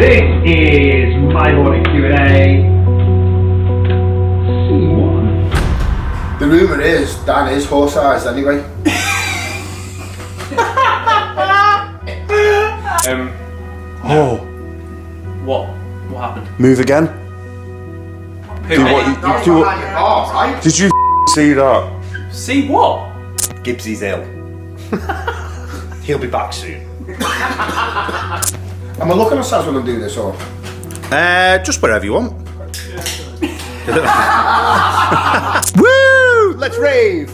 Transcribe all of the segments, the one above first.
This is my morning Q&A. C1. The rumour is Dan is horse-sized anyway. What happened? Move again. Did you see that? See what? Gibbsy's ill. He'll be back soon. Am I looking at ourselves when I'm doing this, or? Just wherever you want. Woo! Let's rave!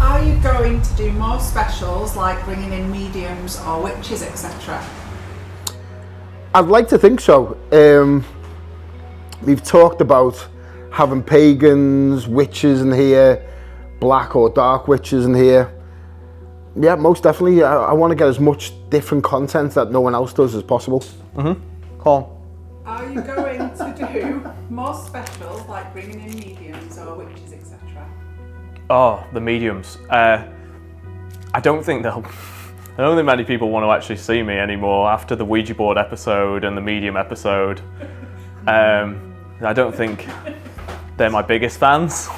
Are you going to do more specials like bringing in mediums or witches, etc.? I'd like to think so. We've talked about having pagans, witches in here, black or dark witches in here. Yeah, most definitely. I want to get as much different content that no one else does as possible. Cool. Are you going to do more specials like bringing in mediums or witches, etc.? Oh, the mediums. I don't think many people want to actually see me anymore after the Ouija board episode and the medium episode. I don't think they're my biggest fans.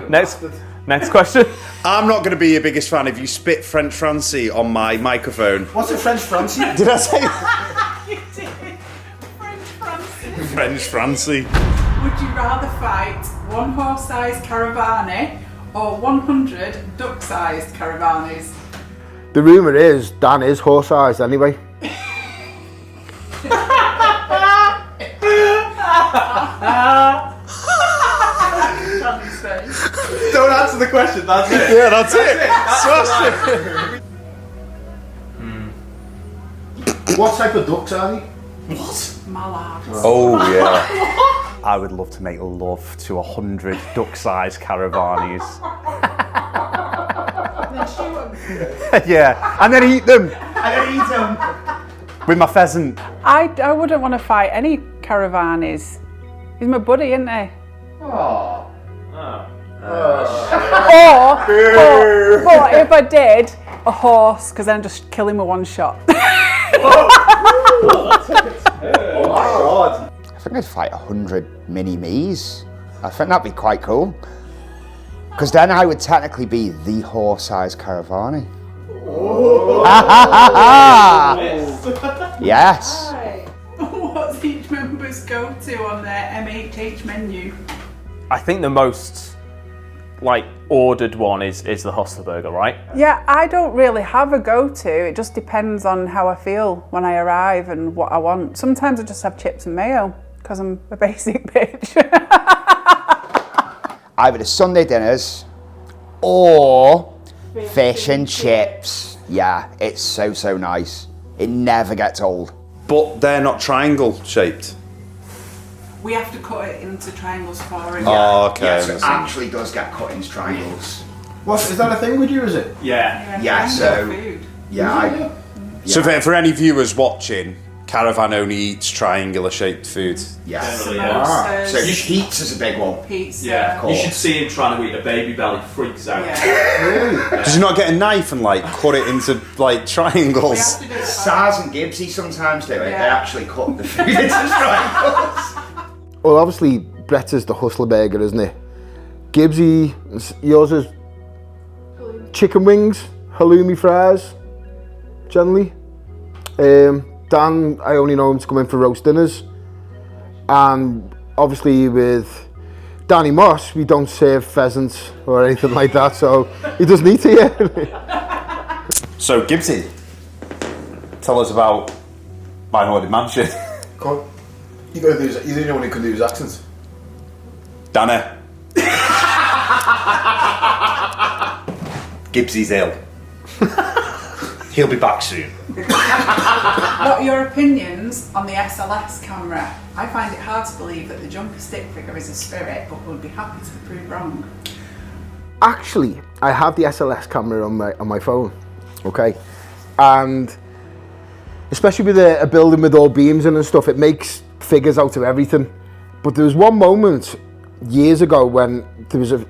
Next question. I'm not going to be your biggest fan if you spit French Francie on my microphone. What's a French Francie? Did I say You did. French Francie. French Francie? Would you rather fight one horse-sized Caravani or 100 duck-sized Caravanis? The rumour is Dan is horse-sized anyway. Don't answer the question, that's it. Yeah, that's it. What type of ducks are they? Mallards. Oh, yeah. I would love to make love to 100 duck-sized Caravanis. Then shoot 'em. Yeah, and then eat them. With my pheasant. I wouldn't want to fight any Caravanis. He's my buddy, isn't he? But if I did, a horse, because then just kill him with one shot. I think I'd fight 100 mini-me's. I think that'd be quite cool. Because then I would technically be the horse-sized Caravani. Yes. Right. What's each member's go-to on their MHH menu? I think the most ordered one is the Hostler burger, right? Yeah, I don't really have a go-to. It just depends on how I feel when I arrive and what I want. Sometimes I just have chips and mayo because I'm a basic bitch. Either the Sunday dinners or fish and chips. Yeah, it's so nice. It never gets old. But they're not triangle shaped. We have to cut it into triangles for him. Oh, okay. Yeah, so it actually does get cut into triangles. Is that a thing with you, is it? Yeah. Yeah, so... Food. Yeah, So for any viewers watching, Caravan only eats triangular shaped food. Yes. Samosas, So pizza's a big one. pizza. Yeah, course. you should see him trying to eat a baby belly, freaks out. Yeah. Does he not get a knife and cut it into We triangles? have to do it. Sars and Gibbsy sometimes do it. Yeah. They actually cut the food into triangles. Well, obviously, Brett's is the Hustler burger, isn't it? Gibbsy, yours is chicken wings, halloumi fries, generally. Dan, I only know him to come in for roast dinners. And obviously with Danny Moss, we don't serve pheasants or anything like that, so he doesn't eat it yet. So Gibbsy, tell us about My Haunted Mansion. Come on. You're the only one who can do his accent. Danny. Gibbsy's ill. He'll be back soon. What are your opinions on the SLS camera? I find it hard to believe that the jumper stick figure is a spirit, but would be happy to be proved wrong. Actually, I have the SLS camera on my phone, okay? And especially with a building with all beams in and stuff, it makes figures out of everything. But there was one moment years ago when there was a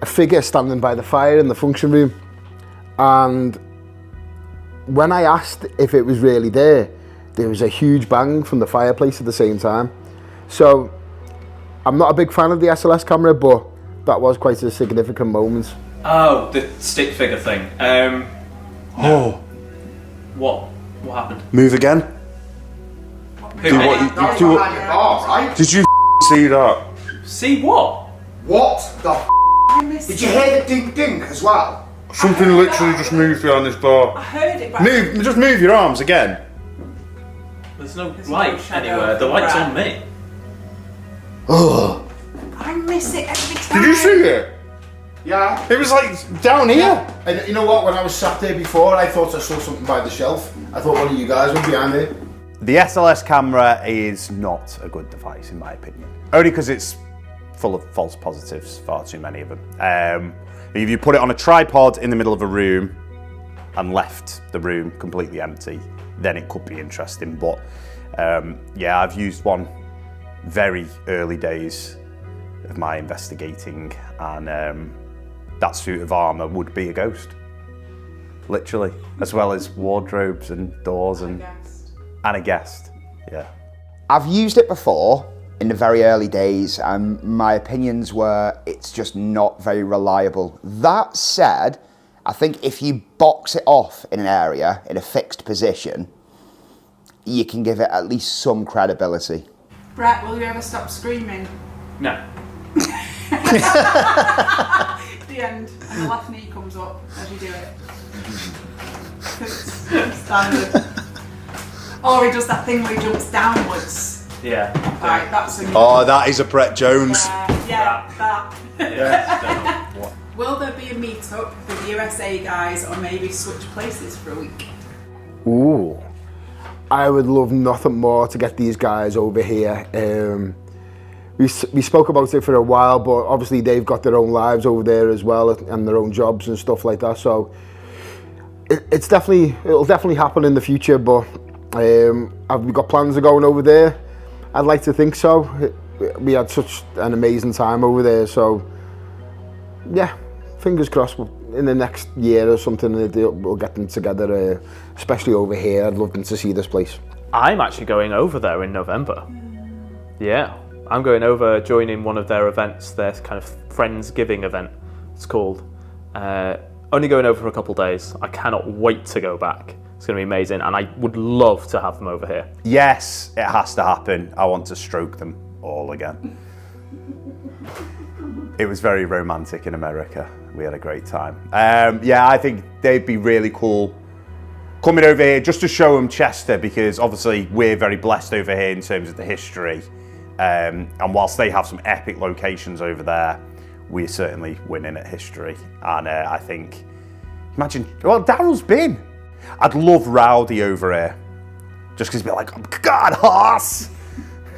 figure standing by the fire in the function room, and when I asked if it was really there was a huge bang from the fireplace at the same time. So I'm not a big fan of the SLS camera, but that was quite a significant moment. Oh, the stick figure thing. Oh, What happened? move again. Did Did you see that? See what? What the I missed Did you hear the ding ding as well? Something literally just moved behind this bar. I heard it, but Just move your arms again. There's no There's no light shadow anywhere. The of light's Brad. on me. I miss it every time. Did you see it? Yeah. It was like down here. And you know what? When I was sat there before, I thought I saw something by the shelf. I thought one of you guys was behind it. The SLS camera is not a good device in my opinion. Only because it's full of false positives, far too many of them. If you put it on a tripod in the middle of a room and left the room completely empty, then it could be interesting. But yeah, I've used one very early days of my investigating, and that suit of armour would be a ghost. Literally. As well as wardrobes and doors and a guest. Yeah. I've used it before in the very early days, and my opinions were it's just not very reliable. That said, I think if you box it off in an area in a fixed position, you can give it at least some credibility. Brett, will you ever stop screaming? No. The end, and the left knee comes up as you do it. It's standard. Or he does that thing where he jumps downwards. Yeah. Right, that's a Oh, that is a Brett Jones. yeah, that. Yeah. Will there be a meet-up with USA guys, or maybe switch places for a week? Ooh. I would love nothing more to get these guys over here. We spoke about it for a while, but obviously they've got their own lives over there as well, and their own jobs and stuff like that. So it'll definitely happen in the future. But have we got plans of going over there? I'd like to think so. We had such an amazing time over there. So yeah, fingers crossed. In the next year or something, we'll get them together, especially over here. I'd love them to see this place. I'm actually going over there in November. Yeah, I'm going over, joining one of their events, their kind of Friendsgiving event, it's called. Only going over for a couple days. I cannot wait to go back. It's going to be amazing, and I would love to have them over here. Yes, it has to happen. I want to stroke them all again. It was very romantic in America. We had a great time. Yeah, I think they'd be really cool coming over here just to show them Chester, because obviously we're very blessed over here in terms of the history. And whilst they have some epic locations over there, we're certainly winning at history. And I think, imagine, well, Daryl's been. I'd love Rowdy over here. Just because he'd be like, God, Hoss!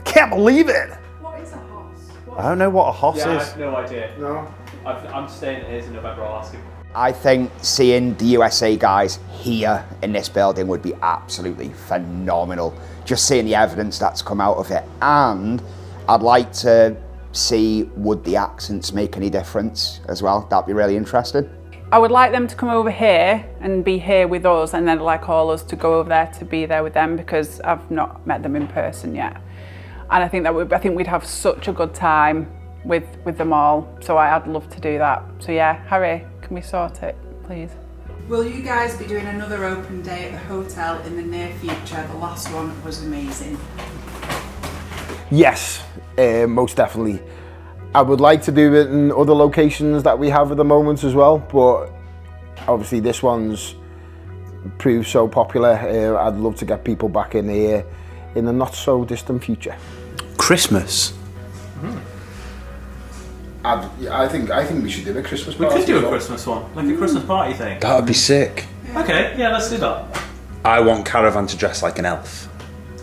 Can't believe it! What is a hoss? I don't know what a Hoss I is. have no idea. No. I'm staying at his in November, I'll ask him. I think seeing the USA guys here in this building would be absolutely phenomenal. Just seeing the evidence that's come out of it. And I'd like to see, would the accents make any difference as well? That'd be really interesting. I would like them to come over here and be here with us, and then like all us to go over there to be there with them, because I've not met them in person yet. And I think we'd have such a good time with them all. So I'd love to do that. So yeah, Harry, can we sort it, please? Will you guys be doing another open day at the hotel in the near future? The last one was amazing. Yes, most definitely. I would like to do it in other locations that we have at the moment as well, but obviously this one's proved so popular. I'd love to get people back in here in the not so distant future. Christmas. I think we should do a Christmas We party. could do a Christmas one, like a Christmas party thing. That would be sick. Okay, yeah, let's do that. I want Caravan to dress like an elf.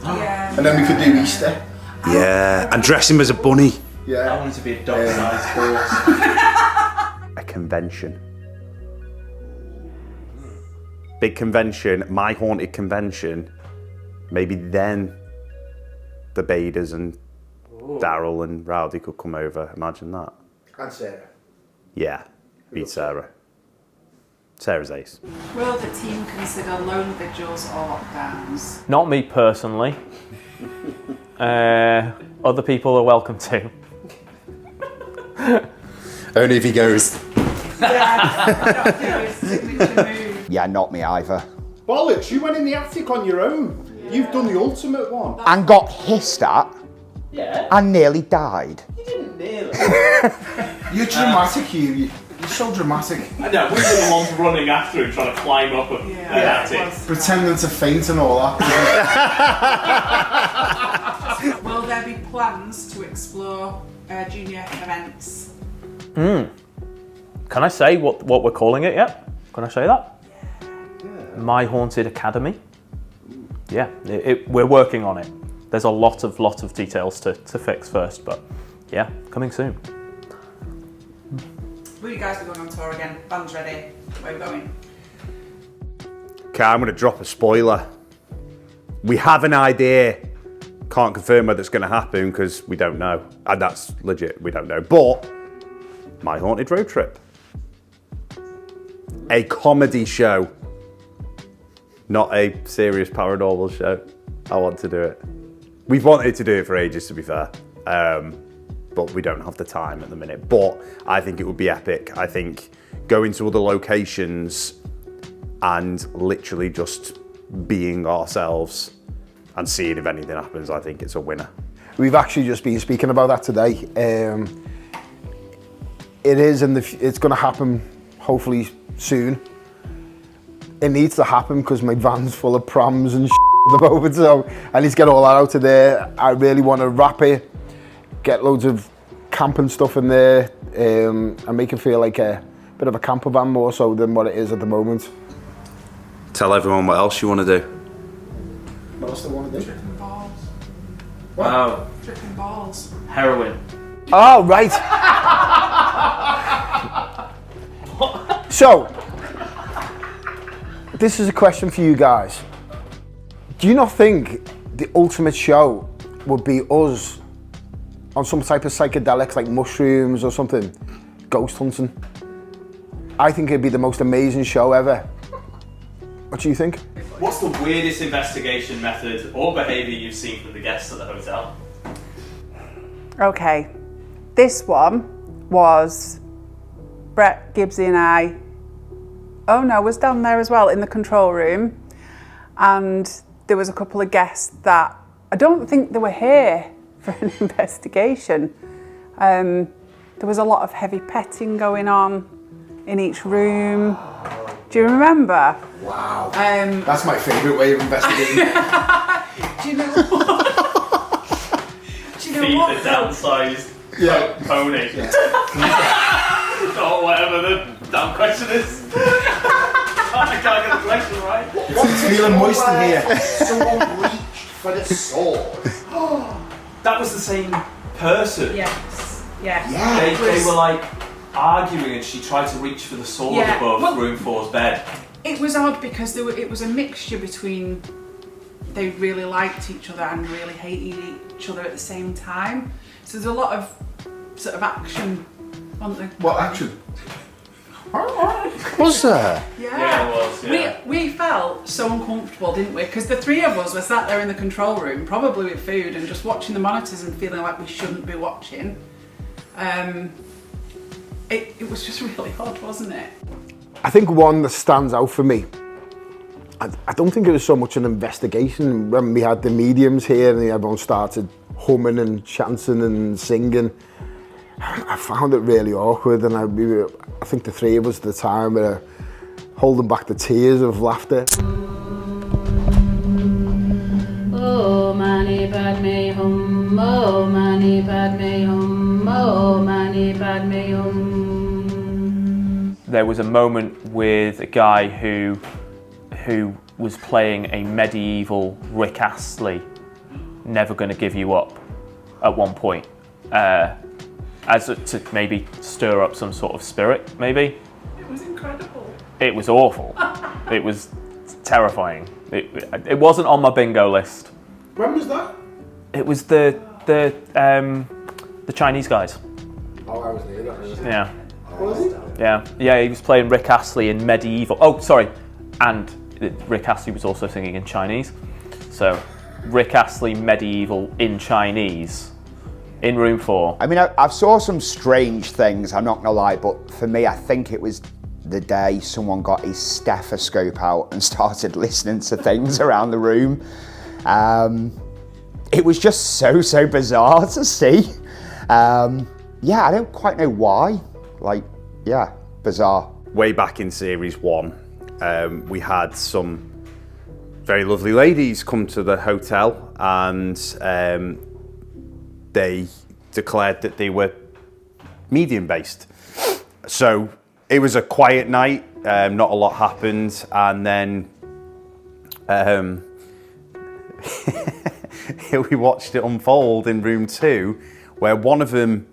Yeah. And then we could do Easter. Yeah, and dress him as a bunny. I Yeah. want it to be a dog-sized horse. A convention. Big convention, my haunted convention. Maybe then the Baders and Daryl and Rowdy could come over. Imagine that. And Sarah. Yeah, beat Sarah. Sarah's ace. Will the team consider lone vigils or lockdowns? Not me personally. Other people are welcome to. Only if he goes. Yeah, not me either. Bollocks, you went in the attic on your own. Yeah. You've done the ultimate one. And got hissed at. Yeah. And nearly died. You didn't nearly. You're dramatic, you. You're so dramatic. I know, we were the ones running after him trying to climb up an attic. Pretending to faint and all that. Will there be plans to explore junior events? Can I say what we're calling it yet? Can I say that? Yeah. My Haunted Academy. Yeah, we're working on it. There's a lot of details to fix first, but yeah, coming soon. Will you guys be going on tour again? Band's ready. Where are we going? Okay, I'm going to drop a spoiler. We have an idea. Can't confirm whether it's going to happen because we don't know. And that's legit, we don't know. But My Haunted Road Trip. A comedy show. Not a serious paranormal show. I want to do it. We've wanted to do it for ages, to be fair. But we don't have the time at the minute. But I think it would be epic. I think going to other locations and literally just being ourselves and seeing if anything happens, I think it's a winner. We've actually just been speaking about that today. It is, and it's going to happen hopefully soon. It needs to happen because my van's full of prams and at the moment, so I need to get all that out of there. I really want to wrap it, get loads of camping stuff in there, and make it feel like a bit of a camper van more so than what it is at the moment. Tell everyone what else you want to do. What else do I want to do? Tripping balls. Wow. Tripping balls. Heroin. Oh, right. So, this is a question for you guys. Do you not think the ultimate show would be us on some type of psychedelics like mushrooms or something, ghost hunting? I think it'd be the most amazing show ever. What do you think? What's the weirdest investigation method or behaviour you've seen from the guests at the hotel? Okay, this one was Brett, Gibbsy and I, was down there as well in the control room, and there was a couple of guests that I don't think they were here for an investigation. There was a lot of heavy petting going on in each room. Do you remember? Wow. That's my favourite way of investigating. Do you know what? Do you know Feet what? the downsized pony. Yeah. Or whatever the damn question is. I can't get the question right. It's feeling moist in here. Someone reached for the sword. That was the same person. Yes. Yeah. They were like arguing and she tried to reach for the sword above room 4's bed. It was odd because it was a mixture between they really liked each other and really hated each other at the same time. So there's a lot of sort of action on the... What action? Was there? Yeah, it was, yeah. We felt so uncomfortable, didn't we? Because the three of us were sat there in the control room, probably with food, and just watching the monitors and feeling like we shouldn't be watching. It was just really odd, wasn't it? I think one that stands out for me, I don't think it was so much an investigation. When we had the mediums here and everyone started humming and chanting and singing, I found it really awkward, and I think the three of us at the time were holding back the tears of laughter. Oh, mani padme hum, oh, mani padme hum, oh, mani padme hum. There was a moment with a guy who was playing a medieval Rick Astley, Never Gonna Give You Up, at one point, as to maybe stir up some sort of spirit, maybe. It was incredible. It was awful. It was terrifying. It wasn't on my bingo list. When was that? It was the The Chinese guys. Oh, I was near that. Yeah. Was he? Yeah, he was playing Rick Astley in Medieval. Oh, sorry. And Rick Astley was also singing in Chinese. So, Rick Astley Medieval in Chinese in room 4. I mean, I've saw some strange things, I'm not gonna lie, but for me, I think it was the day someone got his stethoscope out and started listening to things around the room. It was just so bizarre to see. Yeah, I don't quite know why. Like, yeah, bizarre. Way back in series 1, we had some very lovely ladies come to the hotel, and they declared that they were medium based. So it was a quiet night, not a lot happened, and then we watched it unfold in room 2, where one of them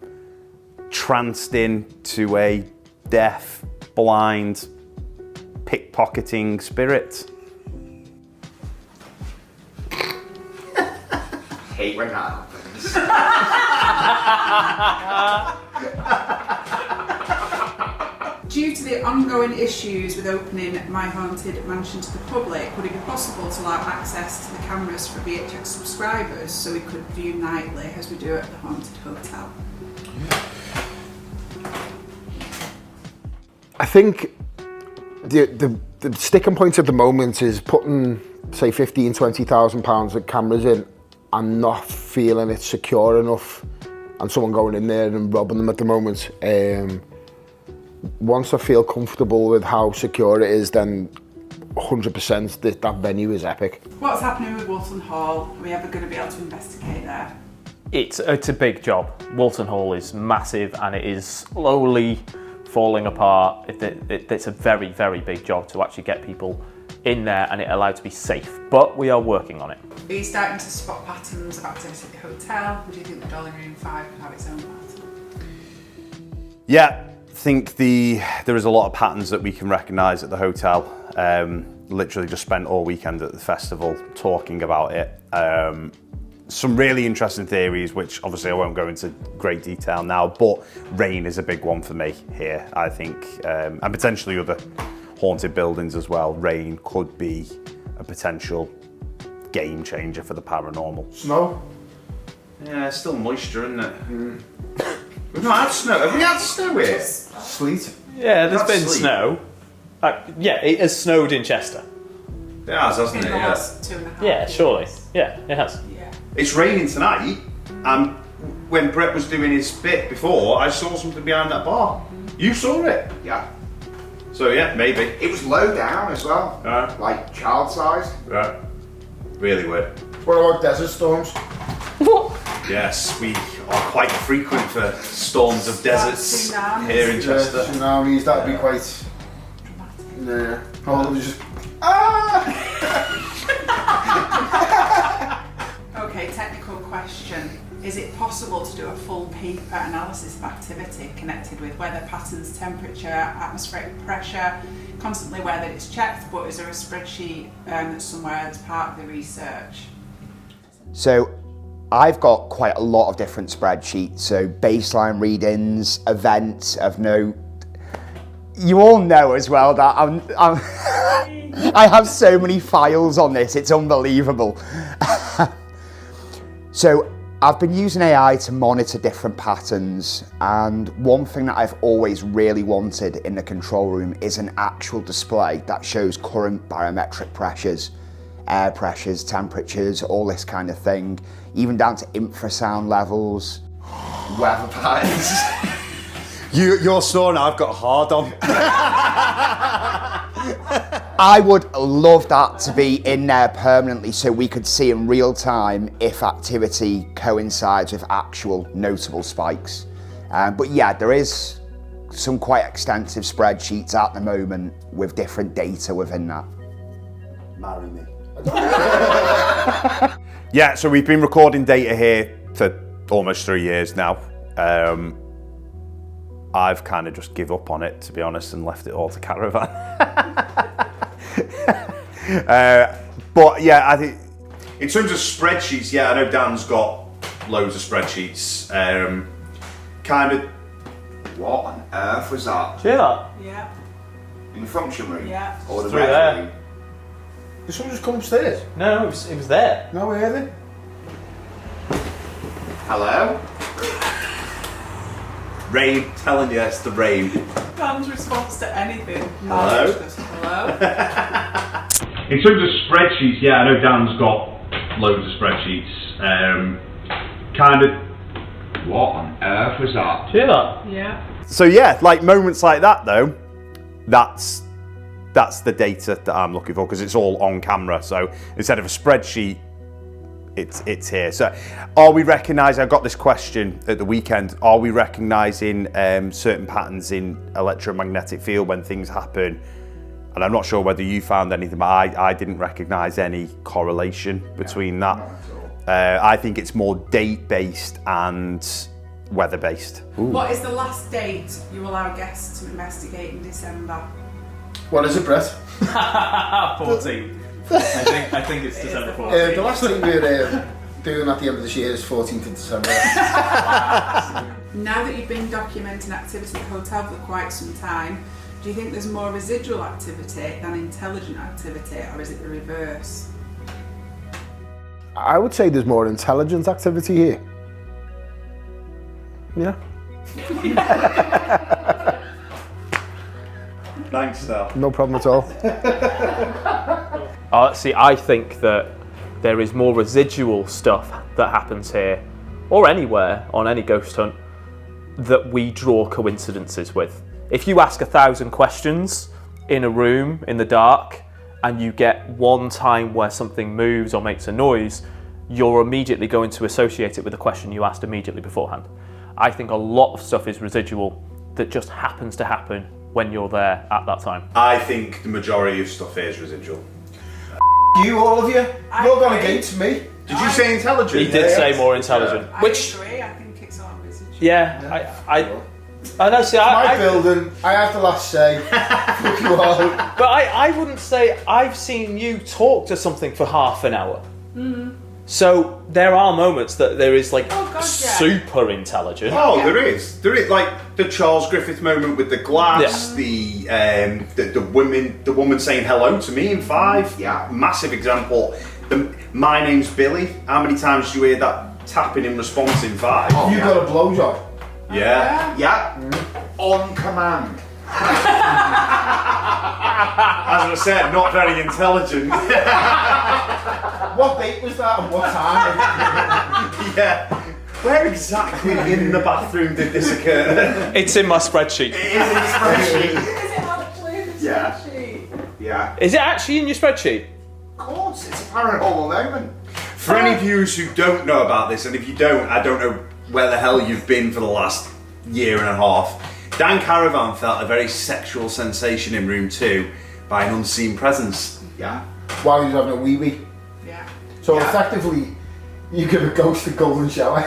tranced into a deaf, blind, pickpocketing spirit. Hate when that happens. Due to the ongoing issues with opening My Haunted Mansion to the public, would it be possible to allow access to the cameras for VHX subscribers so we could view nightly as we do at the Haunted Hotel? I think the sticking point at the moment is putting, say, £15,000-20,000 of cameras in and not feeling it's secure enough, and someone going in there and robbing them at the moment. Once I feel comfortable with how secure it is, then 100% that venue is epic. What's happening with Walton Hall? Are we ever going to be able to investigate there? It's a big job. Walton Hall is massive and it is slowly falling apart. It's a very, very big job to actually get people in there and it allowed to be safe, but we are working on it. Are you starting to spot patterns of activity at the hotel? Or do you think the Dolly Room 5 could have its own pattern? Yeah, I think there is a lot of patterns that we can recognise at the hotel. Literally just spent all weekend at the festival talking about it. Some really interesting theories, which obviously I won't go into great detail now, but rain is a big one for me here, I think, and potentially other haunted buildings as well. Rain could be a potential game changer for the paranormal. Snow? Yeah, it's still moisture, isn't it? We've not had snow. Have we had snow here? Sleet. Yeah, there's That's been sleep. snow. Yeah, it has snowed in Chester. It has, hasn't In it? the Yeah. last 2.5 Yeah, years. surely. Yeah, it has. Yeah. It's raining tonight, and when Brett was doing his bit before, I saw something behind that bar. You saw it? Yeah. So yeah, maybe. It was low down as well. Like child size. Right. Really weird. What about desert storms? Yes, we are quite frequent for storms of deserts Tsunamis. here in Chester. Tsunamis, that would be quite... Dramatic. Yeah. Oh, just... Okay, technical question. Is it possible to do a full paper analysis of activity connected with weather patterns, temperature, atmospheric pressure, constantly where that it's checked, but is there a spreadsheet that's somewhere that's part of the research? So I've got quite a lot of different spreadsheets, so baseline readings, events of note. You all know as well that I have so many files on this, it's unbelievable. So I've been using AI to monitor different patterns, and one thing that I've always really wanted in the control room is an actual display that shows current barometric pressures, air pressures, temperatures, all this kind of thing, even down to infrasound levels, weather patterns. You're snoring, I've got a hard on. I would love that to be in there permanently so we could see in real time if activity coincides with actual notable spikes. But yeah, there is some quite extensive spreadsheets at the moment with different data within that. Marry me. Yeah, so we've been recording data here for almost 3 years now. I've kind of just give up on it, to be honest, and left it all to Caravan. But yeah, I think in terms of spreadsheets, yeah, I know Dan's got loads of spreadsheets. Kind of. What on earth was that? Do you hear that? Yeah. In the function room? Yeah. Or the Through red there. room? Did someone just come upstairs? No, it was there. No, I heard it. Hello? Rain, telling you it's the rain. Dan's response to anything. Hello? Hello? In terms of spreadsheets, yeah, I know Dan's got loads of spreadsheets. Kind of. What on earth was that? Do you hear that? Yeah. So yeah, like moments like that though, that's the data that I'm looking for because it's all on camera. So instead of a spreadsheet, it's here. So are we recognising, I got this question at the weekend, are we recognising certain patterns in electromagnetic field when things happen? And I'm not sure whether you found anything, but I didn't recognise any correlation between that. I think it's more date-based and weather-based. What is the last date you allow guests to investigate in December? What is it, Brett? 14. I think it's December 14th. The last thing we're doing at the end of this year is 14th of December. Now that you've been documenting activity at the hotel for quite some time, do you think there's more residual activity than intelligent activity, or is it the reverse? I would say there's more intelligent activity here. Yeah. Thanks, Sal. No problem at all. See, I think that there is more residual stuff that happens here, or anywhere on any ghost hunt, that we draw coincidences with. If you ask 1,000 questions in a room in the dark, and you get one time where something moves or makes a noise, you're immediately going to associate it with the question you asked immediately beforehand. I think a lot of stuff is residual that just happens to happen when you're there at that time. I think the majority of stuff here is residual. You, all of you, you're going against me. Did you say intelligent? He did say more intelligent, I which agree, I think it's all residual. yeah, I know. See, My building, I have the last say. Fuck you all. but I wouldn't say I've seen you talk to something for half an hour. So there are moments that there is like super intelligent. Oh, there is. There is, like the Charles Griffith moment with the glass, the woman saying hello to me in 5. Yeah. Massive example. My name's Billy. How many times do you hear that tapping in response in 5? You got a blowjob. Yeah. Yeah. On command. As I said, not very intelligent. What date was that and what time? Yeah. Where exactly in the bathroom did this occur? It's in my spreadsheet. It is in the spreadsheet. Is it actually in the Yeah. spreadsheet? Yeah. Is it actually in your spreadsheet? Of course, it's a paranormal moment. For any viewers who don't know about this, and if you don't, I don't know where the hell you've been for the last year and a half. Dan Caravan felt a very sexual sensation in room 2 by an unseen presence. Yeah. While he was having a wee-wee. Yeah. So effectively, you give a ghost a golden shower.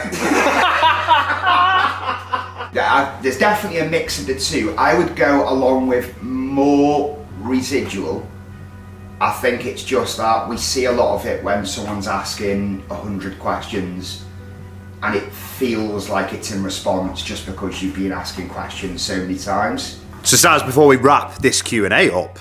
Yeah, there's definitely a mix of the two. I would go along with more residual. I think it's just that we see a lot of it when someone's asking 100 questions and it feels like it's in response just because you've been asking questions so many times. So Saz, before we wrap this Q&A up,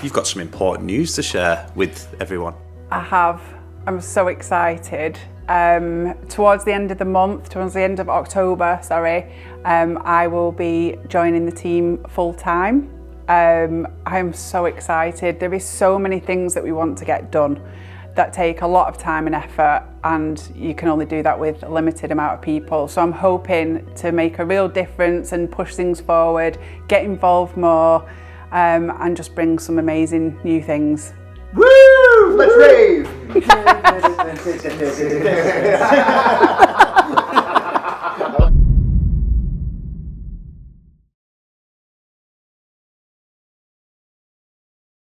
you've got some important news to share with everyone. I have. I'm so excited. Towards the end of the month, towards the end of October, I will be joining the team full time. I'm so excited. There is so many things that we want to get done that take a lot of time and effort, and you can only do that with a limited amount of people. So I'm hoping to make a real difference and push things forward, get involved more, and just bring some amazing new things. Woo! Let's rave!